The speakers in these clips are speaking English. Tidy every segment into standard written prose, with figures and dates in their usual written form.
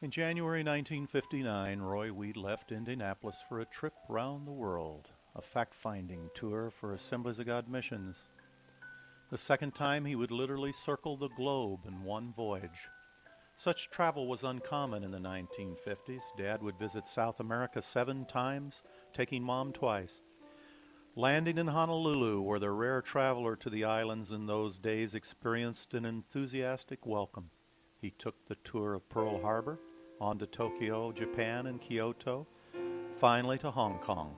In January 1959, Roy Wead left Indianapolis for a trip round the world, a fact-finding tour for Assemblies of God missions. The second time he would literally circle the globe in one voyage. Such travel was uncommon in the 1950s. Dad would visit South America 7 times, taking Mom twice. Landing in Honolulu, where the rare traveler to the islands in those days experienced an enthusiastic welcome. He took the tour of Pearl Harbor, on to Tokyo, Japan, and Kyoto, finally to Hong Kong.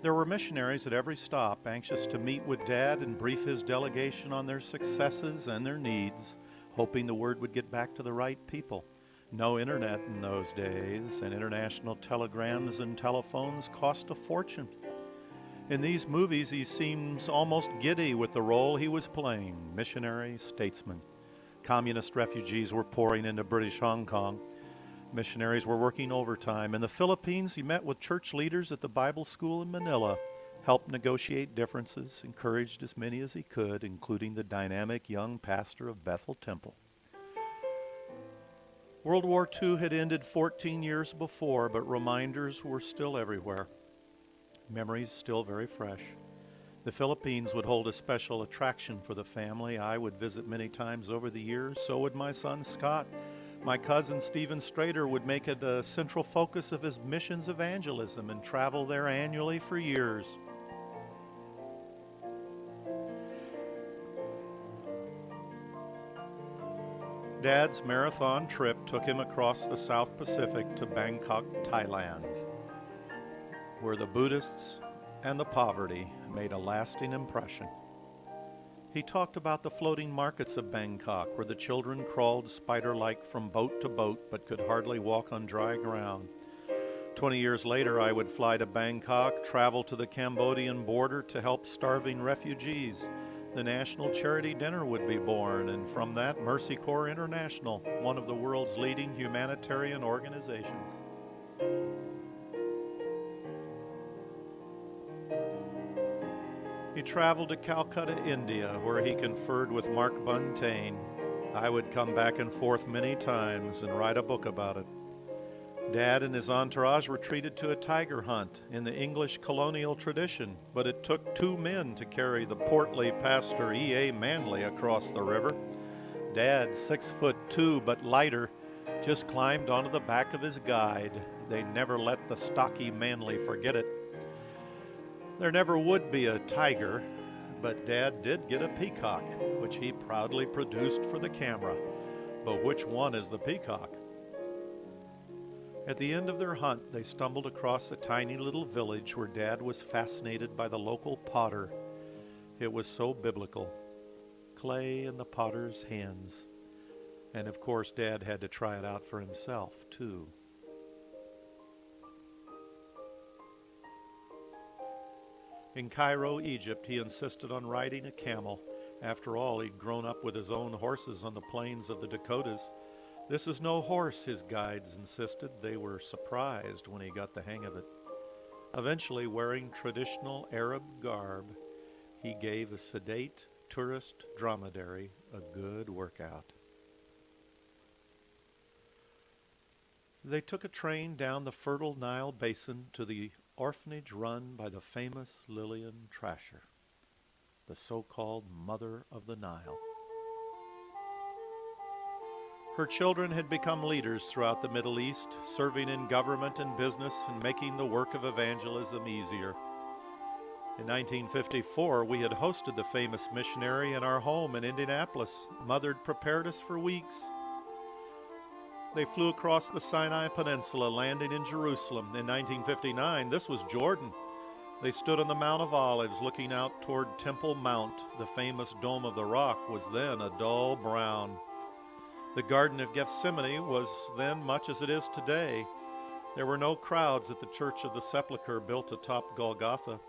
There were missionaries at every stop, anxious to meet with Dad and brief his delegation on their successes and their needs, hoping the word would get back to the right people. No internet in those days, and international telegrams and telephones cost a fortune. In these movies, he seems almost giddy with the role he was playing, missionary, statesman. Communist refugees were pouring into British Hong Kong. Missionaries were working overtime. In the Philippines, he met with church leaders at the Bible school in Manila, helped negotiate differences, encouraged as many as he could, including the dynamic young pastor of Bethel Temple. World War II had ended 14 years before, but reminders were still everywhere. Memories still very fresh. The Philippines would hold a special attraction for the family. I would visit many times over the years. So would my son Scott. My cousin Stephen Strader would make it a central focus of his missions evangelism and travel there annually for years. Dad's marathon trip took him across the South Pacific to Bangkok, Thailand, where the Buddhists and the poverty made a lasting impression. He talked about the floating markets of Bangkok, where the children crawled spider-like from boat to boat but could hardly walk on dry ground. 20 years later, I would fly to Bangkok, travel to the Cambodian border to help starving refugees. The National Charity Dinner would be born, and from that, Mercy Corps International, one of the world's leading humanitarian organizations. He traveled to Calcutta, India, where he conferred with Mark Buntain. I would come back and forth many times and write a book about it. Dad and his entourage were treated to a tiger hunt in the English colonial tradition, but it took 2 men to carry the portly pastor E.A. Manley across the river. Dad, 6'2" but lighter, just climbed onto the back of his guide. They never let the stocky Manley forget it. There never would be a tiger, but Dad did get a peacock, which he proudly produced for the camera. But which one is the peacock? At the end of their hunt, they stumbled across a tiny little village where Dad was fascinated by the local potter. It was so biblical. Clay in the potter's hands. And of course, Dad had to try it out for himself, too. In Cairo, Egypt, he insisted on riding a camel. After all, he'd grown up with his own horses on the plains of the Dakotas. This is no horse, his guides insisted. They were surprised when he got the hang of it. Eventually, wearing traditional Arab garb, he gave a sedate tourist dromedary a good workout. They took a train down the fertile Nile basin to the orphanage run by the famous Lillian Trasher, the so-called Mother of the Nile. Her children had become leaders throughout the Middle East, serving in government and business and making the work of evangelism easier. In 1954, we had hosted the famous missionary in our home in Indianapolis. Mother had prepared us for weeks. They flew across the Sinai Peninsula, landing in Jerusalem. In 1959, this was Jordan. They stood on the Mount of Olives, looking out toward Temple Mount. The famous Dome of the Rock was then a dull brown. The Garden of Gethsemane was then much as it is today. There were no crowds at the Church of the Sepulchre built atop Golgotha.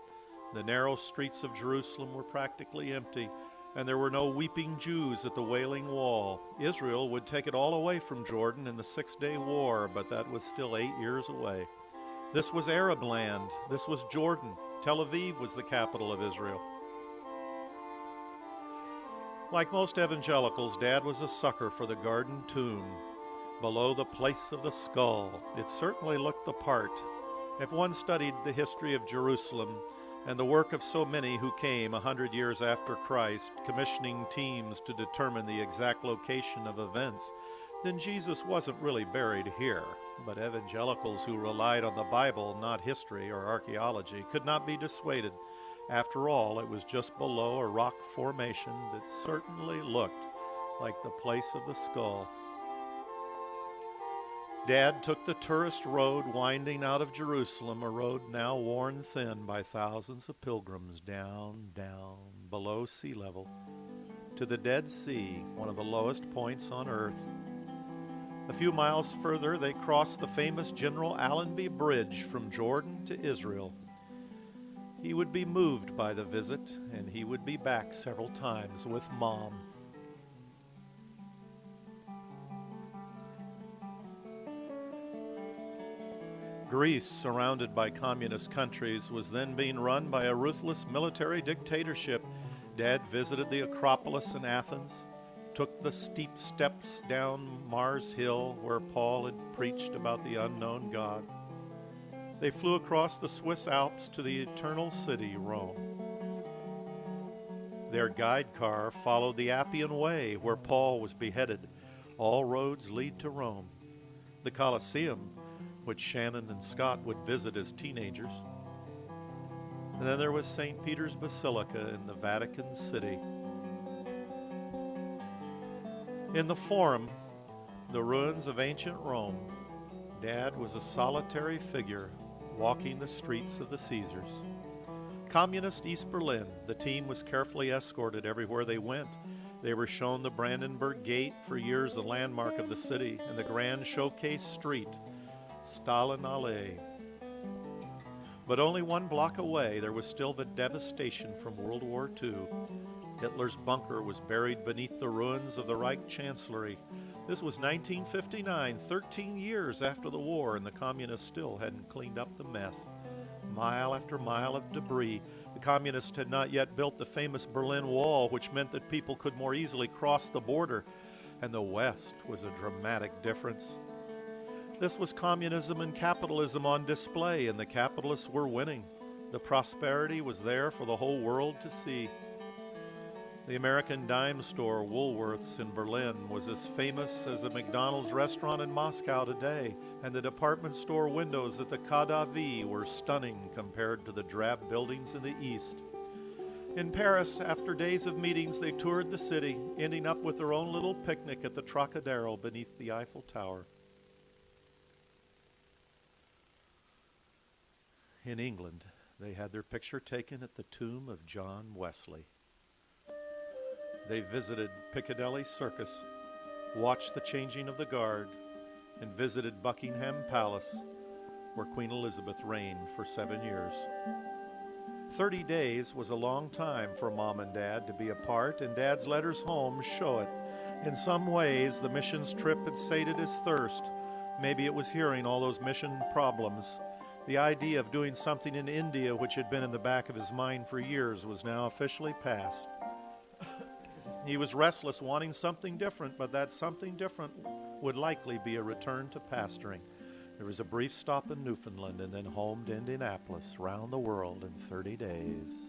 The narrow streets of Jerusalem were practically empty, and there were no weeping Jews at the Wailing Wall. Israel would take it all away from Jordan in the 6-Day War, but that was still 8 years away. This was Arab land. This was Jordan. Tel Aviv was the capital of Israel. Like most evangelicals, Dad was a sucker for the Garden Tomb. below the place of the skull. It certainly looked the part. If one studied the history of Jerusalem and the work of so many who came 100 years after Christ, commissioning teams to determine the exact location of events, then Jesus wasn't really buried here. But evangelicals who relied on the Bible, not history or archaeology, could not be dissuaded. After all, it was just below a rock formation that certainly looked like the place of the skull. Dad took the tourist road winding out of Jerusalem, a road now worn thin by thousands of pilgrims, down, below sea level, to the Dead Sea, one of the lowest points on earth. A few miles further, they crossed the famous General Allenby Bridge from Jordan to Israel. He would be moved by the visit, and he would be back several times with Mom. Greece, surrounded by communist countries, was then being run by a ruthless military dictatorship. Dad visited the Acropolis in Athens, took the steep steps down Mars Hill where Paul had preached about the unknown God. They flew across the Swiss Alps to the eternal city, Rome. Their guide car followed the Appian Way where Paul was beheaded. All roads lead to Rome. The Colosseum, which Shannon and Scott would visit as teenagers. And then there was St. Peter's Basilica in the Vatican City. In the Forum, the ruins of ancient Rome, Dad was a solitary figure walking the streets of the Caesars. Communist East Berlin, the team was carefully escorted everywhere they went. They were shown the Brandenburg Gate, for years a landmark of the city, and the grand showcase street, Stalin Allee. But only 1 block away, there was still the devastation from World War II. Hitler's bunker was buried beneath the ruins of the Reich Chancellery. This was 1959, 13 years after the war, and the communists still hadn't cleaned up the mess. Mile after mile of debris. The communists had not yet built the famous Berlin Wall, which meant that people could more easily cross the border. And the West was a dramatic difference. This was communism and capitalism on display, and the capitalists were winning. The prosperity was there for the whole world to see. The American dime store Woolworth's in Berlin was as famous as a McDonald's restaurant in Moscow today, and the department store windows at the KaDaWe were stunning compared to the drab buildings in the east. In Paris, after days of meetings, they toured the city, ending up with their own little picnic at the Trocadero beneath the Eiffel Tower. In England, they had their picture taken at the tomb of John Wesley. They visited Piccadilly Circus, watched the changing of the guard, and visited Buckingham Palace, where Queen Elizabeth reigned for 7 years. 30 days was a long time for Mom and Dad to be apart, and Dad's letters home show it. In some ways, the missions trip had sated his thirst. Maybe it was hearing all those mission problems. The idea of doing something in India, which had been in the back of his mind for years, was now officially past. He was restless, wanting something different, but that something different would likely be a return to pastoring. There was a brief stop in Newfoundland and then home to Indianapolis, round the world in 30 days.